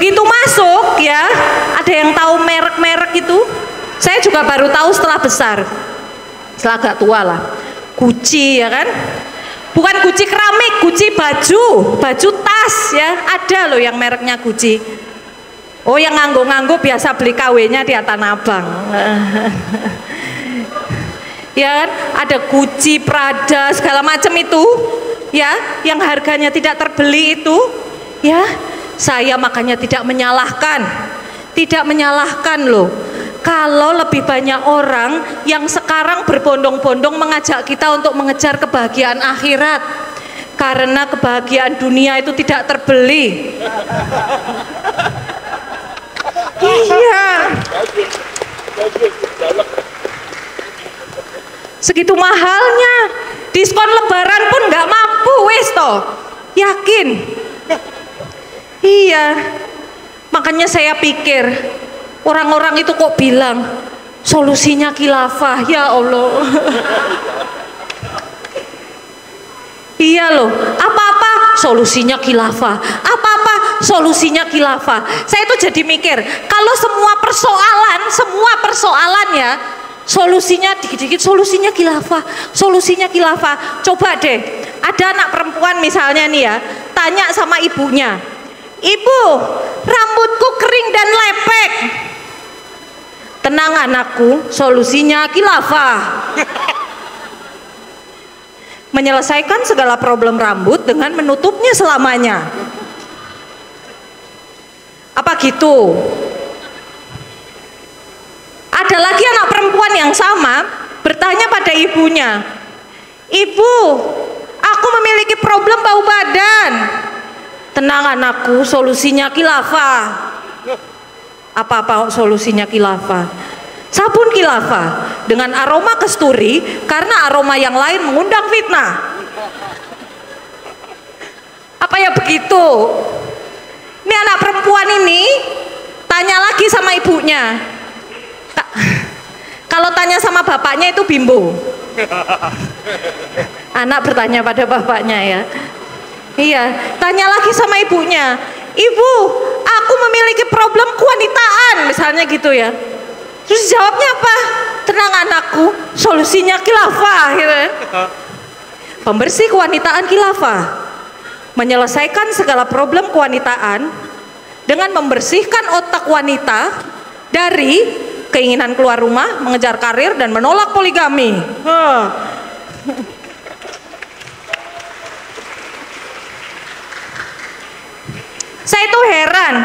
Begitu masuk ya, ada yang tahu merek-merek itu? Saya juga baru tahu setelah besar, setelah agak tua lah. Gucci ya kan? Bukan Gucci keramik, Gucci baju tas ya. Ada loh yang mereknya Gucci. Oh, yang nganggo-nganggo biasa beli KW-nya di Tanah Abang. Ya kan? Ada Gucci, Prada, segala macam itu. Ya, yang harganya tidak terbeli itu. Ya, saya makanya tidak menyalahkan loh. Kalau lebih banyak orang yang sekarang berbondong-bondong mengajak kita untuk mengejar kebahagiaan akhirat, karena kebahagiaan dunia itu tidak terbeli. Iya. Segitu mahalnya, diskon lebaran pun nggak mampu wes toh. Yakin? Iya. Makanya saya pikir orang-orang itu kok bilang solusinya khilafah, ya Allah. Iya loh, apa-apa solusinya khilafah, apa-apa solusinya khilafah. Saya tuh jadi mikir, kalau semua persoalan ya, solusinya dikit-dikit, solusinya khilafah. Coba deh, ada anak perempuan misalnya nih ya, tanya sama ibunya, "Ibu, rambutku kering dan lepek." "Tenang anakku, solusinya khilafah." Menyelesaikan segala problem rambut dengan menutupnya selamanya. Apa gitu? Ada lagi anak perempuan yang sama bertanya pada ibunya, "Ibu, aku memiliki problem bau badan." "Tenang anakku, solusinya khilafah." Apa solusinya khilafah? Sabun khilafah dengan aroma kasturi, karena aroma yang lain mengundang fitnah. Apa ya begitu? Ini anak perempuan ini tanya lagi sama ibunya. Kalau tanya sama bapaknya itu bimbo. Anak bertanya pada bapaknya ya. Iya, tanya lagi sama ibunya. "Ibu, aku memiliki problem kewanitaan," misalnya gitu ya. Terus jawabnya apa? "Tenang anakku, solusinya khilafah," gitu. Pembersih kewanitaan khilafah, menyelesaikan segala problem kewanitaan dengan membersihkan otak wanita dari keinginan keluar rumah, mengejar karir, dan menolak poligami. Saya itu heran,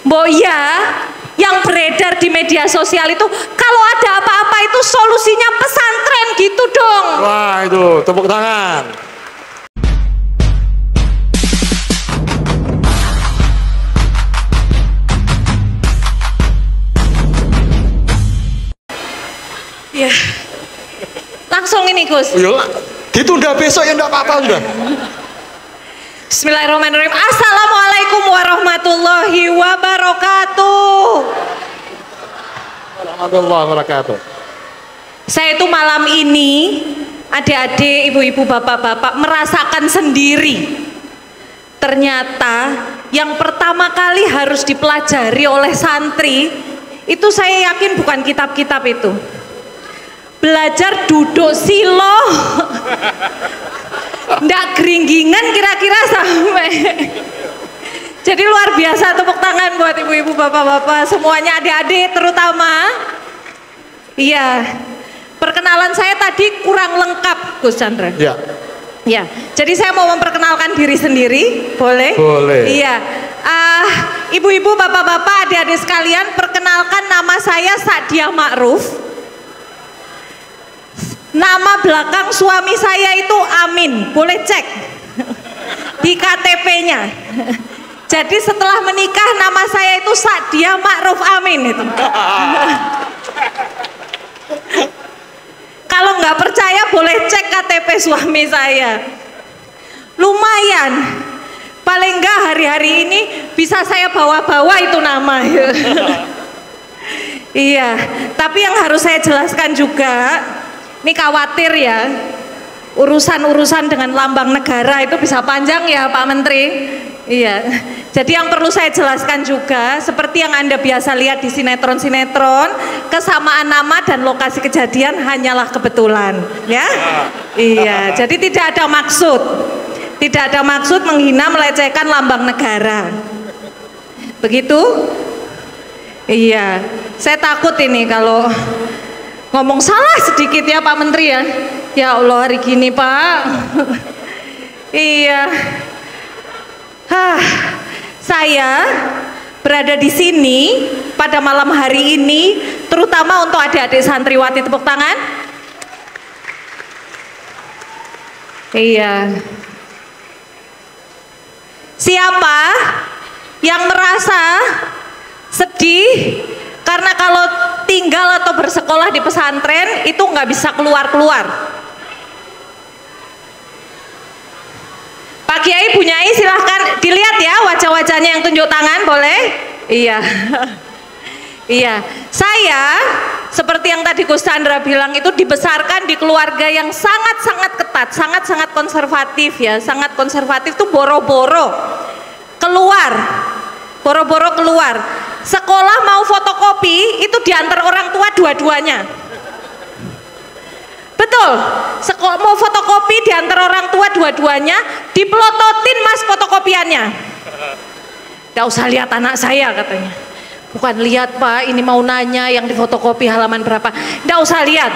Boya, yang beredar di media sosial itu kalau ada apa-apa itu solusinya pesantren gitu dong. Wah, itu tepuk tangan. Ya, langsung ini Gus. Yuk, ditunda besok ya enggak apa-apa udah. Bismillahirrahmanirrahim. Assalamualaikum warahmatullahi wabarakatuh. Warahmatullahi wabarakatuh. Saya itu malam ini, adik-adik, ibu-ibu, bapak-bapak merasakan sendiri. Ternyata yang pertama kali harus dipelajari oleh santri itu, saya yakin bukan kitab-kitab itu. Belajar duduk silo. Nggak geringgingan kira-kira sampai. Jadi luar biasa, tepuk tangan buat ibu-ibu, bapak-bapak, semuanya, adik-adik terutama. Iya, perkenalan saya tadi kurang lengkap Gus Chandra. Ya. Ya, jadi saya mau memperkenalkan diri sendiri, boleh? Boleh. Iya, ibu-ibu, bapak-bapak, adik-adik sekalian, perkenalkan nama saya Sadia Ma'ruf. Nama belakang suami saya itu Amin, boleh cek di KTP-nya. Jadi setelah menikah nama saya itu Sadia Ma'ruf Amin itu. Kalau nggak percaya boleh cek KTP suami saya. Lumayan, paling nggak hari-hari ini bisa saya bawa-bawa itu nama. Iya, tapi yang harus saya jelaskan juga, ini khawatir ya, urusan-urusan dengan lambang negara itu bisa panjang ya Pak Menteri. Iya, jadi yang perlu saya jelaskan juga, seperti yang Anda biasa lihat di sinetron-sinetron, kesamaan nama dan lokasi kejadian hanyalah kebetulan, ya. Iya, jadi tidak ada maksud menghina, melecehkan lambang negara. Begitu? Iya, saya takut ini kalau ngomong salah sedikit ya Pak Menteri ya. Ya Allah, hari gini Pak. Iya. Saya berada di sini pada malam hari ini terutama untuk adik-adik santriwati, tepuk tangan. Iya. Siapa yang merasa sedih karena kalau tinggal atau bersekolah di pesantren itu nggak bisa keluar-keluar? Pak Kiai, Bu Nyai, silahkan dilihat ya wajah-wajahnya yang tunjuk tangan, boleh? Iya. Iya, saya seperti yang tadi Gus Chandra bilang itu dibesarkan di keluarga yang sangat-sangat ketat, sangat-sangat konservatif ya, sangat konservatif tuh boro-boro keluar, sekolah mau fotokopi itu diantar orang tua dua-duanya. Betul, mau fotokopi diantar orang tua dua-duanya, dipelototin mas fotokopiannya. Gak usah lihat anak saya katanya. Bukan lihat Pak, ini mau nanya yang difotokopi halaman berapa. Gak usah lihat.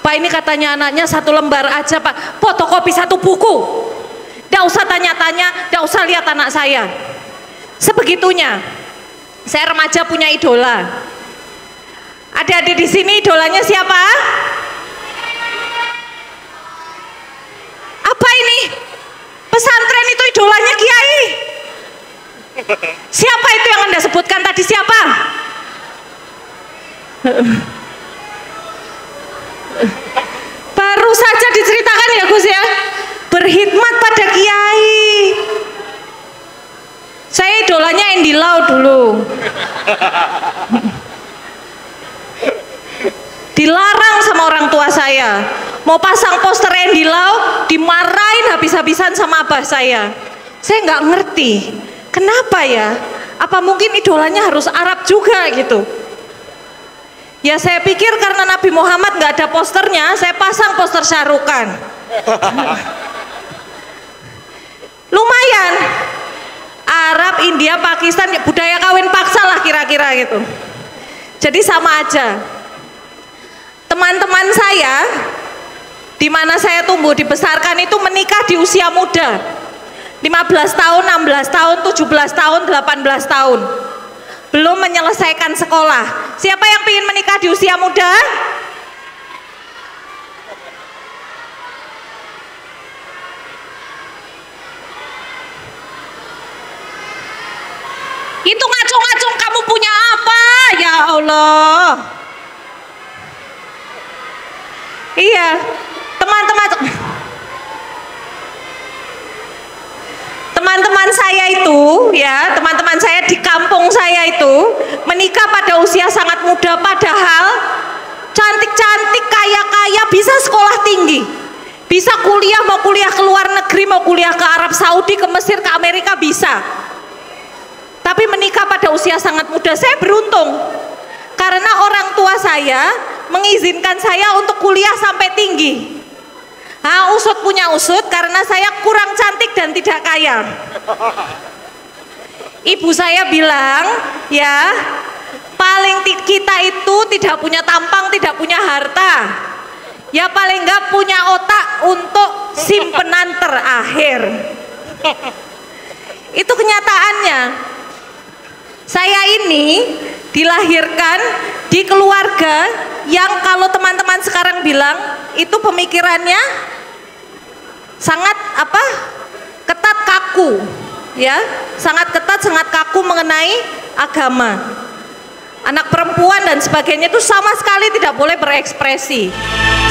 Pak, ini katanya anaknya 1 lembar aja Pak, fotokopi 1 buku. Gak usah tanya-tanya, gak usah lihat anak saya. Sebegitunya. Saya remaja punya idola. Adik-adik di sini idolanya siapa? Apa ini? Pesantren itu idolanya Kiai. Siapa itu yang Anda sebutkan tadi, siapa? Baru saja diceritakan ya Gus ya, berkhidmat pada Kiai. Saya idolanya Andy Lau dulu. Dilarang sama orang tua saya, mau pasang poster Andy Lau dimarahin habis-habisan sama abah saya. Saya nggak ngerti kenapa ya, apa mungkin idolanya harus Arab juga gitu. Ya saya pikir karena Nabi Muhammad nggak ada posternya, saya pasang poster Syahrukh. Lumayan, Arab, India, Pakistan, budaya kawin paksa lah kira-kira gitu. Jadi sama aja. Teman-teman saya, di mana saya tumbuh dibesarkan itu menikah di usia muda, 15 tahun, 16 tahun, 17 tahun, 18 tahun, belum menyelesaikan sekolah. Siapa yang ingin menikah di usia muda? Itu ngacung-ngacung kamu punya apa? Ya Allah. Iya, teman-teman saya itu ya, teman-teman saya di kampung saya itu menikah pada usia sangat muda, padahal cantik-cantik, kaya-kaya, bisa sekolah tinggi, bisa kuliah, mau kuliah ke luar negeri, mau kuliah ke Arab Saudi, ke Mesir, ke Amerika bisa. Tapi menikah pada usia sangat muda. Saya beruntung karena orang tua saya mengizinkan saya untuk kuliah sampai tinggi. Usut punya usut karena saya kurang cantik dan tidak kaya. Ibu saya bilang, ya paling kita itu tidak punya tampang, tidak punya harta, ya paling enggak punya otak untuk simpenan terakhir. Itu kenyataannya. Saya ini dilahirkan di keluarga yang kalau teman-teman sekarang bilang itu pemikirannya sangat ketat, kaku ya, sangat ketat, sangat kaku mengenai agama. Anak perempuan dan sebagainya itu sama sekali tidak boleh berekspresi.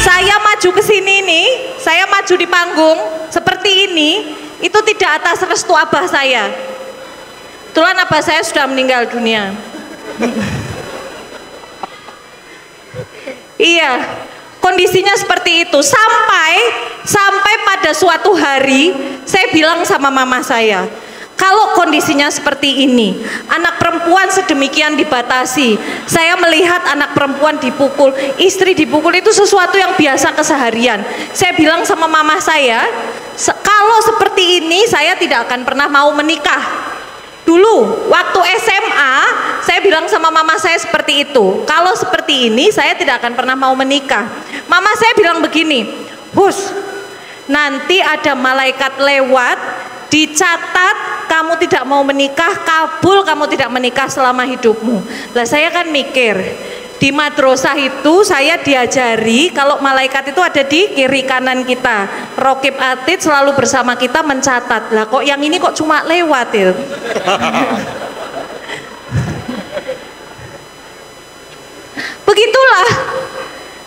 Saya maju ke sini nih, saya maju di panggung seperti ini itu tidak atas restu abah saya. Kebetulan abah saya sudah meninggal dunia. Iya, kondisinya seperti itu sampai pada suatu hari saya bilang sama mama saya, Kalau kondisinya seperti ini, anak perempuan sedemikian dibatasi, saya melihat anak perempuan dipukul, istri dipukul, itu sesuatu yang biasa keseharian. Saya bilang sama mama saya, kalau seperti ini saya tidak akan pernah mau menikah. Dulu waktu SMA saya bilang sama mama saya seperti itu, kalau seperti ini saya tidak akan pernah mau menikah. Mama saya bilang begini, Hus, nanti ada malaikat lewat, dicatat kamu tidak mau menikah, kabul kamu tidak menikah selama hidupmu. Lah saya kan mikir, di madrasah itu saya diajari kalau malaikat itu ada di kiri kanan kita, Rokib Atid selalu bersama kita mencatat. Lah kok yang ini kok cuma lewat ya. Begitulah,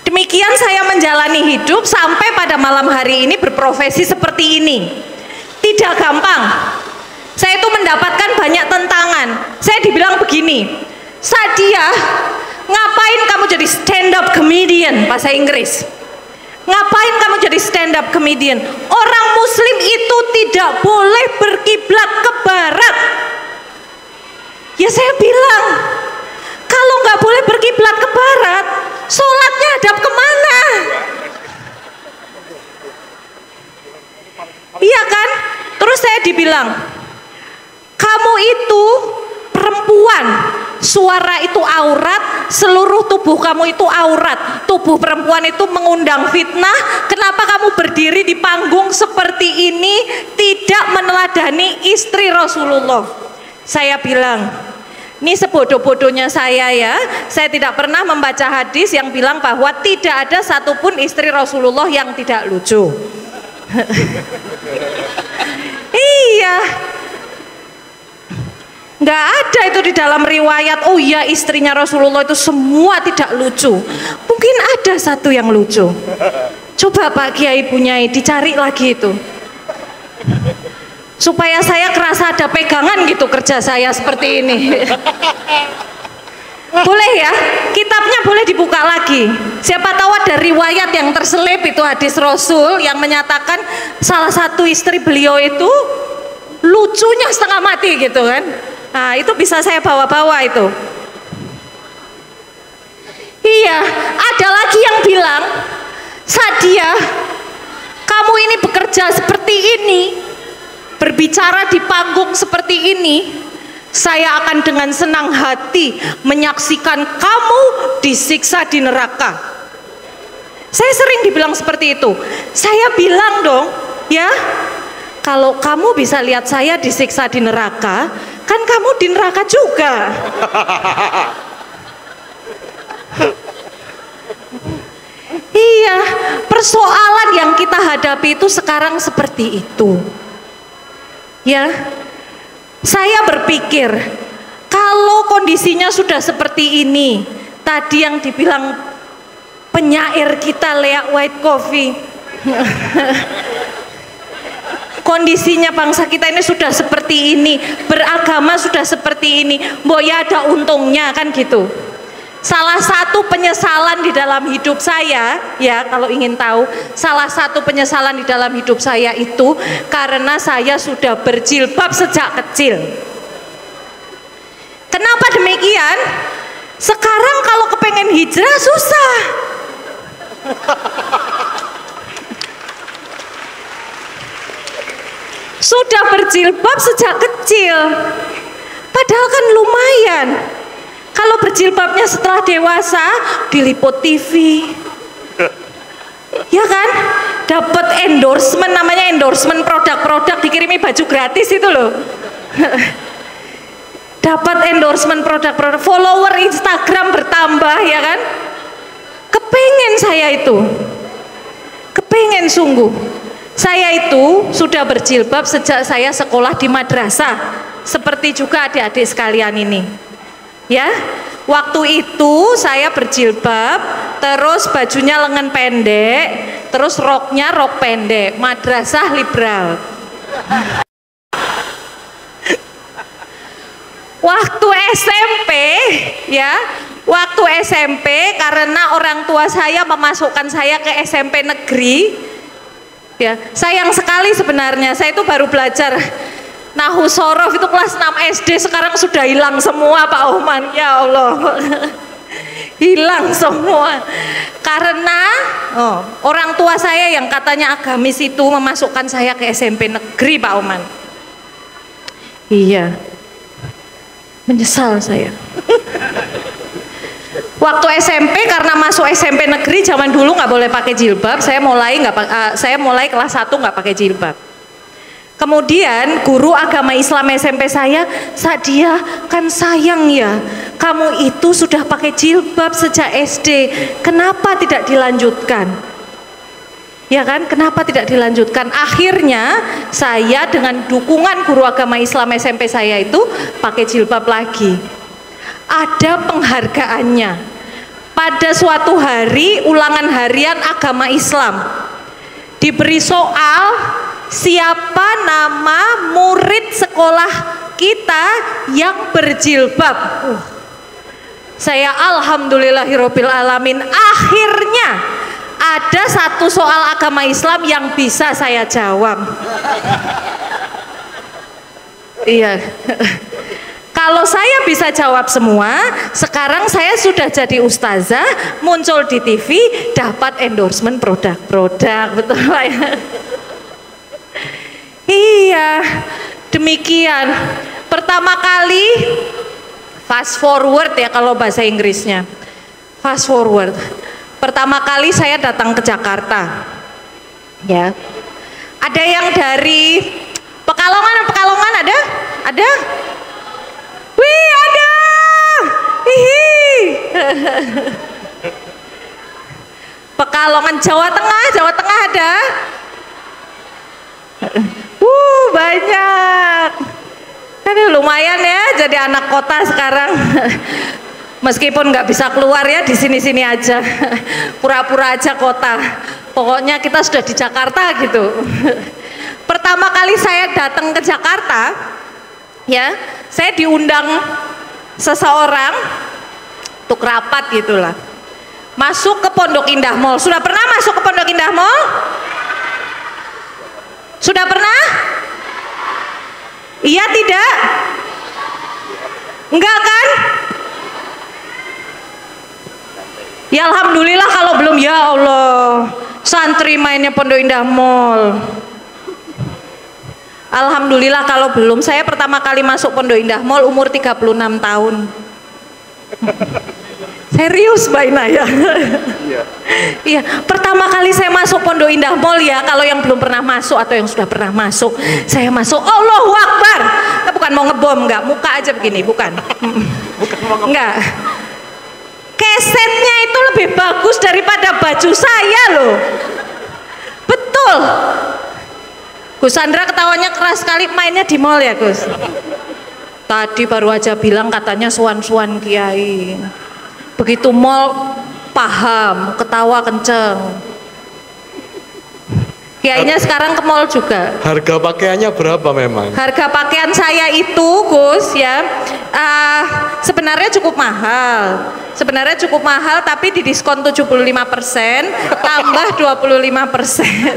demikian saya menjalani hidup sampai pada malam hari ini berprofesi seperti ini. Tidak gampang. Saya itu mendapatkan banyak tentangan. Saya dibilang begini, Sadia, ngapain kamu jadi stand up comedian, bahasa Inggris? Ngapain kamu jadi stand up comedian? Orang muslim itu tidak boleh berkiblat ke barat. Ya saya bilang, kalau nggak boleh berkiblat ke barat, sholatnya hadap kemana? Iya kan? Terus saya dibilang, kamu itu perempuan, suara itu aurat, seluruh tubuh kamu itu aurat. Tubuh perempuan itu mengundang fitnah. Kenapa kamu berdiri di panggung seperti ini, tidak meneladani istri Rasulullah? Saya bilang, ini sebodoh-bodohnya saya ya, saya tidak pernah membaca hadis yang bilang bahwa tidak ada satupun istri Rasulullah yang tidak lucu. Iya, nggak ada itu di dalam riwayat. Oh iya, istrinya Rasulullah itu semua tidak lucu. Mungkin ada satu yang lucu. Coba Pak Kiai Bunyai dicari lagi itu, supaya saya kerasa ada pegangan gitu kerja saya seperti ini. Boleh ya, kitabnya boleh dibuka lagi. Siapa tahu ada riwayat yang terselip itu hadis Rasul yang menyatakan salah satu istri beliau itu lucunya setengah mati gitu kan. Nah itu bisa saya bawa-bawa itu. Iya, ada lagi yang bilang, Sadia, kamu ini bekerja seperti ini, berbicara di panggung seperti ini, saya akan dengan senang hati menyaksikan kamu disiksa di neraka. Saya sering dibilang seperti itu. Saya bilang dong, ya, kalau kamu bisa lihat saya disiksa di neraka, kan kamu di neraka juga. Iya, persoalan yang kita hadapi itu sekarang seperti itu. Ya, saya berpikir kalau kondisinya sudah seperti ini, tadi yang dibilang penyair kita Lea White Coffee, kondisinya bangsa kita ini sudah seperti ini, beragama sudah seperti ini, mbok ya ada untungnya kan gitu. Salah satu penyesalan di dalam hidup saya, ya kalau ingin tahu, salah satu penyesalan di dalam hidup saya itu karena saya sudah berjilbab sejak kecil. Kenapa demikian? Sekarang kalau kepengen hijrah susah. Sudah berjilbab sejak kecil, padahal kan lumayan. Kalau berjilbabnya setelah dewasa diliput TV, ya kan, dapat endorsement, namanya endorsement produk-produk, dikirimi baju gratis itu loh. Dapat endorsement produk-produk, follower Instagram bertambah, ya kan. Kepengen saya itu, kepengen sungguh. Saya itu sudah berjilbab sejak saya sekolah di madrasah, seperti juga adik-adik sekalian ini. Ya, waktu itu saya berjilbab, terus bajunya lengan pendek, terus roknya rok pendek, madrasah liberal. Waktu SMP, ya, waktu SMP karena orang tua saya memasukkan saya ke SMP negeri, ya, sayang sekali sebenarnya saya itu baru belajar Nahu sorof itu kelas 6 SD sekarang sudah hilang semua Pak Oman. Ya Allah. Hilang semua. Karena orang tua saya yang katanya agamis itu memasukkan saya ke SMP negeri Pak Oman. Iya. Menyesal saya. Waktu SMP karena masuk SMP negeri zaman dulu nggak boleh pakai jilbab, saya mulai kelas 1 nggak pakai jilbab. Kemudian guru agama Islam SMP saya, Sadia kan sayang ya, kamu itu sudah pakai jilbab sejak SD, kenapa tidak dilanjutkan? Ya kan, kenapa tidak dilanjutkan? Akhirnya saya dengan dukungan guru agama Islam SMP saya itu pakai jilbab lagi. Ada penghargaannya. Pada suatu hari ulangan harian agama Islam diberi soal, siapa nama murid sekolah kita yang berjilbab. Saya alhamdulillahirabbil alamin, akhirnya ada satu soal agama Islam yang bisa saya jawab. Iya. Kalau saya bisa jawab semua, sekarang saya sudah jadi ustazah, muncul di TV, dapat endorsement produk-produk, betul Pak ya? Iya, demikian. Pertama kali, fast forward ya kalau bahasa Inggrisnya, fast forward. Pertama kali saya datang ke Jakarta, ya. Ada yang dari Pekalongan ada? Ada? Wih, ada. Hihi. Pekalongan Jawa Tengah ada. Banyak. Ini lumayan ya jadi anak kota sekarang. Meskipun nggak bisa keluar ya, di sini-sini aja. Pura-pura aja kota. Pokoknya kita sudah di Jakarta gitu. Pertama kali saya datang ke Jakarta, ya, saya diundang seseorang untuk rapat gitulah. Masuk ke Pondok Indah Mall. Sudah pernah masuk ke Pondok Indah Mall? Sudah pernah? Iya tidak? Enggak kan? Ya alhamdulillah kalau belum, ya Allah. Santri mainnya Pondok Indah Mall. Alhamdulillah kalau belum. Saya pertama kali masuk Pondok Indah Mall umur 36 tahun. Serius Mbak Ina ya? Iya, pertama kali saya masuk Pondok Indah Mall ya, kalau yang belum pernah masuk atau yang sudah pernah masuk, saya masuk, Allahu Akbar. Kita bukan mau ngebom, enggak, muka aja begini, bukan. Enggak. Kesetnya itu lebih bagus daripada baju saya loh. Betul. Gus Sandra ketawanya keras sekali, mainnya di mall ya Gus. Tadi baru aja bilang katanya suan-suan kiai. Begitu mall paham, ketawa kenceng. Kiainya sekarang ke mall juga. Harga pakaiannya berapa memang? Harga pakaian saya itu Gus ya, sebenarnya cukup mahal. Sebenarnya cukup mahal tapi didiskon 75%, tambah 25%.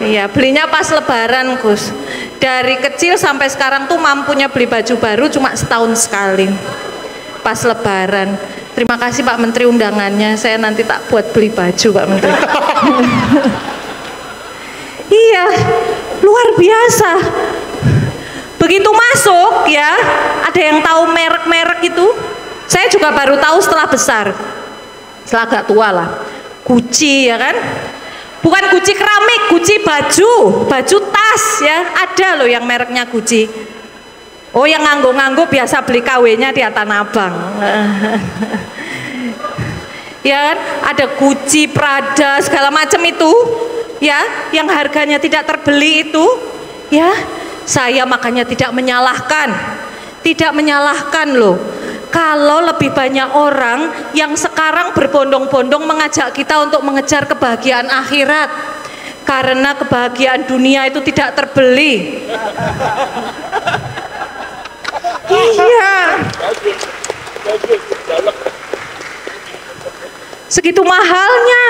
Iya, belinya pas lebaran Gus. Dari kecil sampai sekarang tuh mampunya beli baju baru cuma setahun sekali. Pas lebaran. Terima kasih Pak Menteri undangannya. Saya nanti tak buat beli baju Pak Menteri. Iya, luar biasa. Begitu masuk ya, ada yang tahu merek-merek itu. Saya juga baru tahu setelah besar. Setelah agak tua lah. Gucci ya kan? Bukan Gucci keramik, Gucci baju tas ya, ada loh yang mereknya Gucci. Oh yang nganggo-nganggo biasa beli KW-nya di Tanah Abang. Ya kan, ada Gucci, Prada, segala macam itu, ya, yang harganya tidak terbeli itu, ya, saya makanya tidak menyalahkan loh. Kalau lebih banyak orang yang sekarang berbondong-bondong mengajak kita untuk mengejar kebahagiaan akhirat, karena kebahagiaan dunia itu tidak terbeli. Iya. Segitu mahalnya,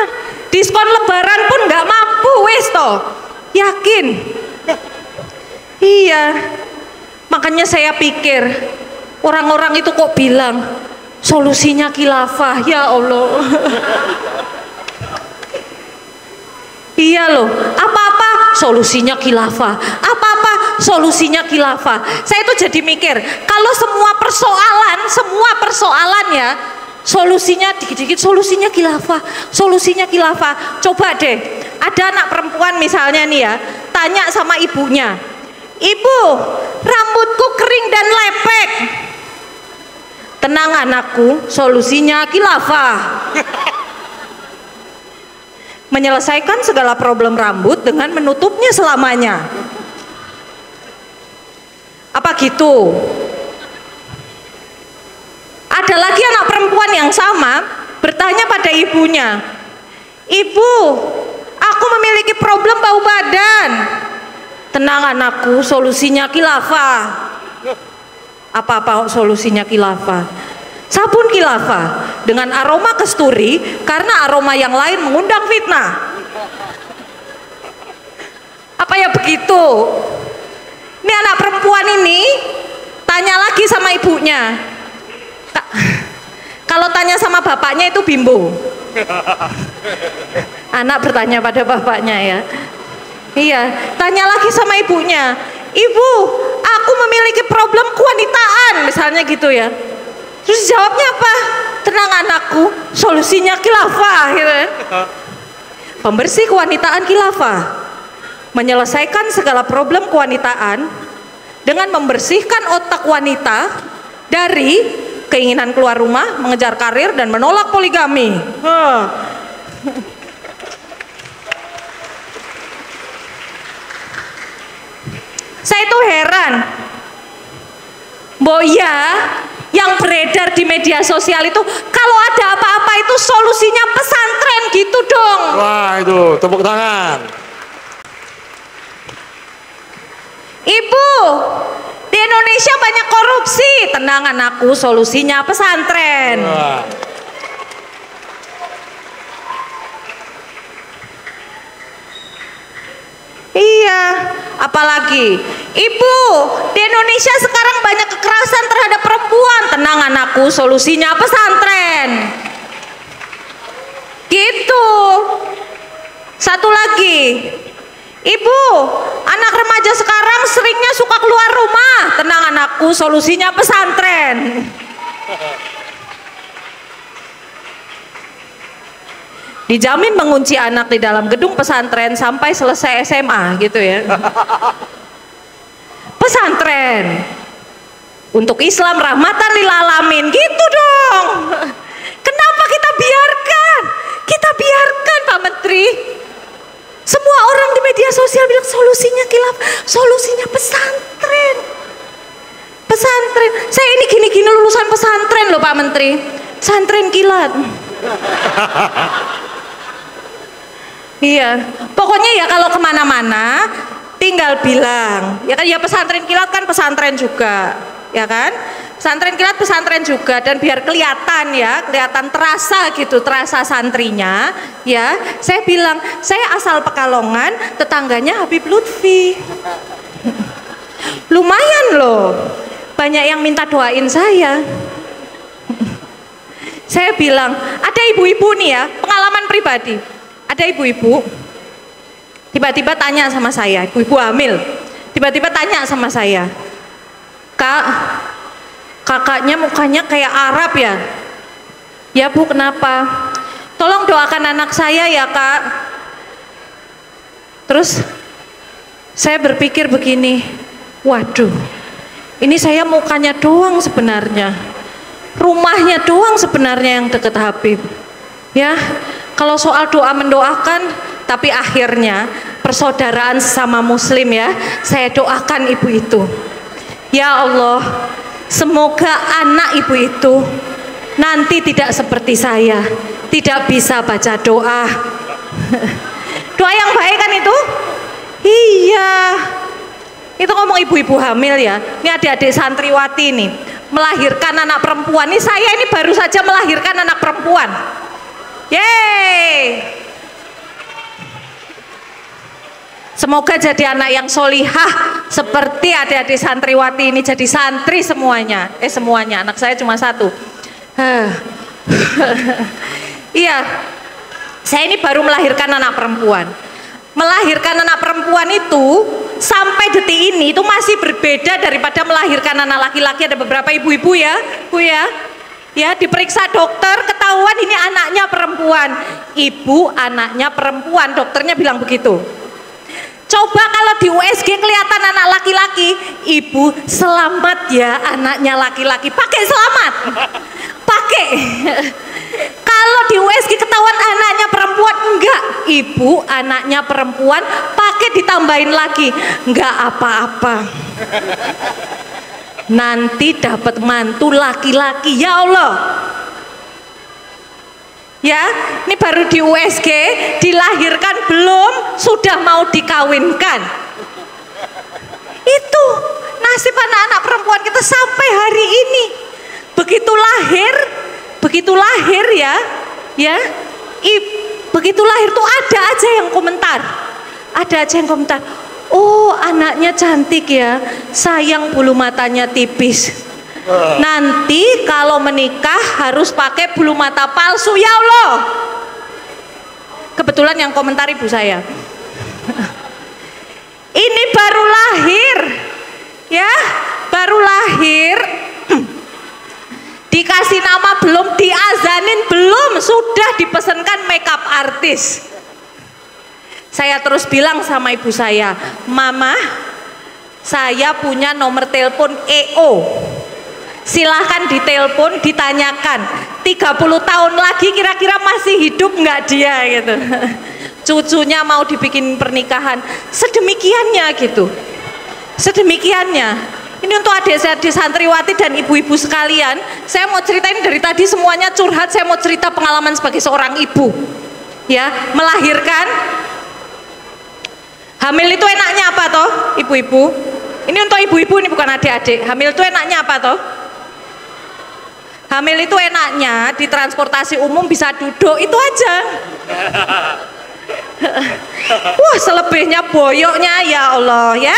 diskon lebaran pun nggak mampu wes toh, yakin. Iya, makanya saya pikir orang-orang itu kok bilang solusinya khilafah, ya Allah. Iya loh, apa-apa solusinya khilafah, apa-apa solusinya khilafah. Saya tuh jadi mikir, kalau semua persoalan ya, solusinya dikit-dikit, solusinya khilafah. Coba deh, ada anak perempuan misalnya nih ya, tanya sama ibunya, ibu, rambutku kering dan lepek. Tenang anakku, solusinya khilafah. Menyelesaikan segala problem rambut dengan menutupnya selamanya. Apa gitu? Ada lagi anak perempuan yang sama bertanya pada ibunya, ibu, aku memiliki problem bau badan. Tenang anakku, solusinya khilafah. Apa-apa solusinya khilafah? Sabun khilafah dengan aroma kasturi karena aroma yang lain mengundang fitnah. Apa ya begitu? Ini anak perempuan ini tanya lagi sama ibunya. Kalau tanya sama bapaknya itu bimbo. Anak bertanya pada bapaknya ya. Iya, tanya lagi sama ibunya. Ibu, aku memiliki problem kewanitaan, misalnya gitu ya. Terus jawabnya apa? Tenang anakku, solusinya khilafah gitu ya. Pembersih kewanitaan khilafah. Menyelesaikan segala problem kewanitaan dengan membersihkan otak wanita dari keinginan keluar rumah, mengejar karir dan menolak poligami. Saya itu heran. Boya yang beredar di media sosial itu kalau ada apa-apa itu solusinya pesantren gitu dong. Wah itu tepuk tangan. Ibu, di Indonesia banyak korupsi. Tenang anakku, solusinya pesantren. Wah. Iya, apalagi ibu, di Indonesia sekarang banyak kekerasan terhadap perempuan. Tenang anakku, solusinya pesantren. Gitu. Satu lagi, ibu, anak remaja sekarang seringnya suka keluar rumah. Tenang anakku, solusinya pesantren. Dijamin mengunci anak di dalam gedung pesantren sampai selesai SMA gitu ya. Pesantren untuk Islam rahmatan lil alamin gitu dong. Kenapa kita biarkan? Kita biarkan Pak Menteri. Semua orang di media sosial bilang solusinya khilaf, solusinya pesantren. Pesantren. Saya ini gini-gini lulusan pesantren loh Pak Menteri. Pesantren kilat. Iya, pokoknya ya kalau kemana-mana tinggal bilang, ya kan ya pesantren kilat kan pesantren juga, ya kan? Pesantren kilat pesantren juga dan biar kelihatan ya, kelihatan terasa gitu, terasa santrinya, ya. Saya bilang, saya asal Pekalongan, tetangganya Habib Lutfi. Lumayan loh, banyak yang minta doain saya. Saya bilang, ada ibu-ibu nih ya, pengalaman pribadi. Ada ibu-ibu tiba-tiba tanya sama saya, ibu-ibu hamil, tiba-tiba tanya sama saya, Kak, kakaknya mukanya kayak Arab ya? Ya Bu, kenapa? Tolong doakan anak saya ya Kak. Terus saya berpikir begini, waduh, ini saya mukanya doang sebenarnya, rumahnya doang sebenarnya yang deket Habib. Ya, kalau soal doa mendoakan, tapi akhirnya persaudaraan sesama muslim ya, saya doakan ibu itu. Ya Allah, semoga anak ibu itu nanti tidak seperti saya, tidak bisa baca doa. Doa yang baik kan itu? Iya. Itu ngomong ibu-ibu hamil ya. Ini adik-adik santriwati nih, melahirkan anak perempuan. Ini saya ini baru saja melahirkan anak perempuan. Yeay. Semoga jadi anak yang solihah seperti adik-adik santriwati ini jadi santri semuanya. Semuanya, anak saya cuma satu. Iya, saya ini baru melahirkan anak perempuan. Melahirkan anak perempuan itu sampai detik ini itu masih berbeda daripada melahirkan anak laki-laki. Ada beberapa ibu-ibu ya, Bu ya. Ya, diperiksa dokter, ketahuan ini anaknya perempuan. Ibu anaknya perempuan, dokternya bilang begitu. Coba kalau di USG kelihatan anak laki-laki, ibu selamat ya anaknya laki-laki, pakai selamat, pakai. Kalau di USG ketahuan anaknya perempuan, enggak, ibu anaknya perempuan, pakai ditambahin lagi, enggak apa-apa. Nanti dapat mantu laki-laki, ya Allah. Ya, ini baru di USG, dilahirkan belum, sudah mau dikawinkan. Itu nasib anak-anak perempuan kita sampai hari ini. Begitu lahir ya, begitu lahir tuh ada aja yang komentar. Oh, anaknya cantik ya, sayang bulu matanya tipis. Nanti kalau menikah harus pakai bulu mata palsu, ya Allah. Kebetulan yang komentar ibu saya. Ini baru lahir, ya, baru lahir. Dikasih nama belum, diazanin belum, sudah dipesankan makeup artis. Saya terus bilang sama ibu saya, Mama, saya punya nomor telepon EO. Silahkan ditelepon, ditanyakan 30 tahun lagi kira-kira masih hidup nggak dia gitu. Cucunya mau dibikin pernikahan, sedemikiannya gitu, sedemikiannya. Ini untuk adik-adik santriwati dan ibu-ibu sekalian, saya mau ceritain dari tadi semuanya curhat, saya mau cerita pengalaman sebagai seorang ibu, ya, melahirkan. Hamil itu enaknya apa toh, ibu-ibu? Ini untuk ibu-ibu, ini bukan adik-adik. Hamil itu enaknya apa toh? Hamil itu enaknya di transportasi umum bisa duduk, itu aja. Wah, selebihnya boyoknya ya Allah ya.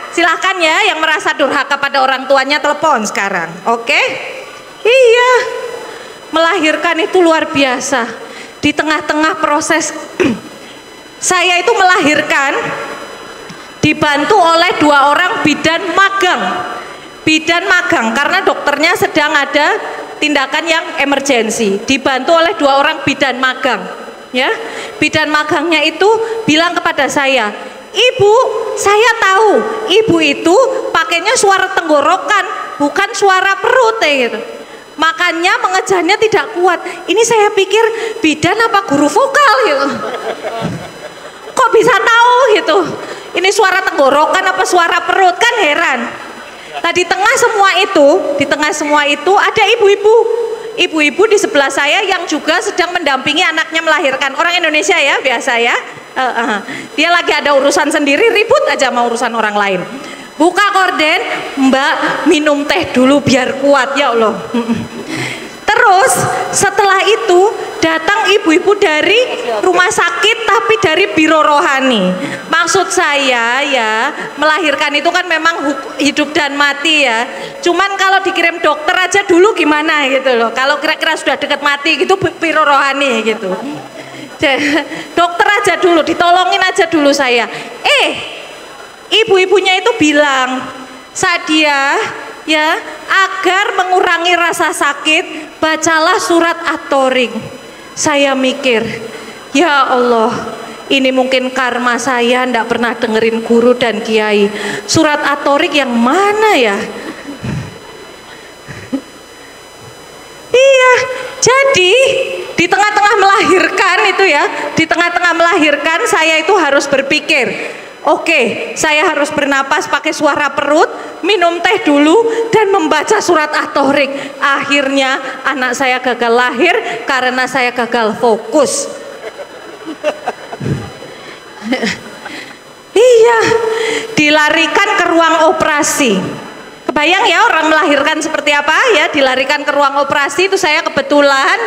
Silahkan ya yang merasa durhaka pada orang tuanya telepon sekarang, oke? Iya, melahirkan itu luar biasa. Di tengah-tengah proses saya itu melahirkan dibantu oleh 2 orang bidan magang karena dokternya sedang ada tindakan yang emergensi, dibantu oleh 2 orang bidan magang, ya. Bidan magangnya itu bilang kepada saya, Ibu, saya tahu ibu itu pakainya suara tenggorokan, bukan suara perut gitu. Makanya mengejarnya tidak kuat. Ini saya pikir bidan apa guru vokal gitu. Kok bisa tahu gitu? Ini suara tenggorokan apa suara perut, kan heran. Nah, di tengah semua itu ada ibu-ibu di sebelah saya yang juga sedang mendampingi anaknya melahirkan. Orang Indonesia ya, biasa ya. Dia lagi ada urusan sendiri, ribut aja sama urusan orang lain. Buka korden, Mbak minum teh dulu biar kuat, ya Allah. Terus setelah itu datang ibu-ibu dari rumah sakit tapi dari biro rohani. Maksud saya ya, melahirkan itu kan memang hidup dan mati ya. Cuman kalau dikirim dokter aja dulu gimana gitu loh. Kalau kira-kira sudah dekat mati gitu, biro rohani gitu. Dokter aja dulu, ditolongin aja dulu saya. Ibu-ibunya itu bilang, Sadia ya, agar mengurangi rasa sakit bacalah surat At-Thariq. Saya mikir, ya Allah, ini mungkin karma saya ndak pernah dengerin guru dan kiai. Surat At-Thariq yang mana ya? Iya, jadi di tengah-tengah melahirkan itu ya, di tengah-tengah melahirkan saya itu harus berpikir, oke, saya harus bernapas pakai suara perut, minum teh dulu, dan membaca surat At-Thariq. Akhirnya anak saya gagal lahir karena saya gagal fokus. Iya, dilarikan ke ruang operasi. Kebayang ya orang melahirkan seperti apa ya, dilarikan ke ruang operasi. Itu saya kebetulan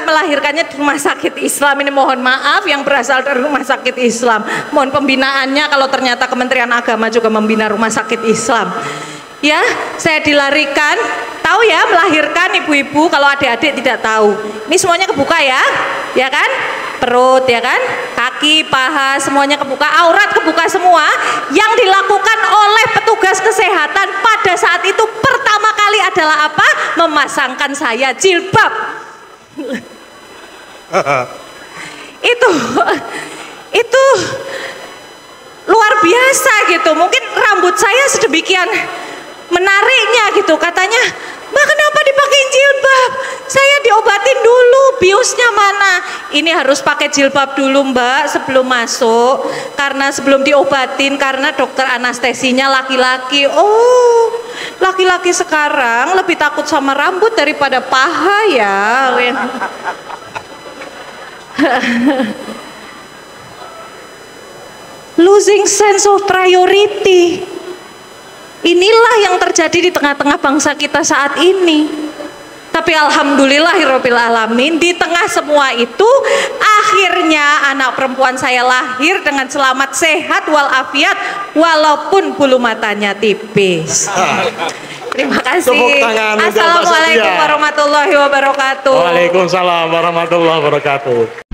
melahirkannya di rumah sakit Islam. Ini mohon maaf yang berasal dari rumah sakit Islam, mohon pembinaannya kalau ternyata Kementerian Agama juga membina rumah sakit Islam. Ya, saya dilarikan, tahu ya melahirkan ibu-ibu, kalau adik-adik tidak tahu. Ini semuanya kebuka ya kan? Perut ya kan? Kaki, paha, semuanya kebuka, aurat kebuka semua. Yang dilakukan oleh petugas kesehatan pada saat itu pertama kali adalah apa? Memasangkan saya jilbab. Itu luar biasa gitu. Mungkin rambut saya sedemikian menariknya gitu, katanya, Mbak kenapa dipakein jilbab? Saya diobatin dulu, biusnya mana? Ini harus pakai jilbab dulu Mbak sebelum masuk, karena sebelum diobatin, karena dokter anestesinya laki-laki. Oh, laki-laki sekarang lebih takut sama rambut daripada paha ya. Losing sense of priority. Inilah yang terjadi di tengah-tengah bangsa kita saat ini. Tapi alhamdulillahirabbil alamin, di tengah semua itu akhirnya anak perempuan saya lahir dengan selamat, sehat walafiat, walaupun bulu matanya tipis. Terima kasih. Assalamualaikum warahmatullahi wabarakatuh. Waalaikumsalam warahmatullahi wabarakatuh.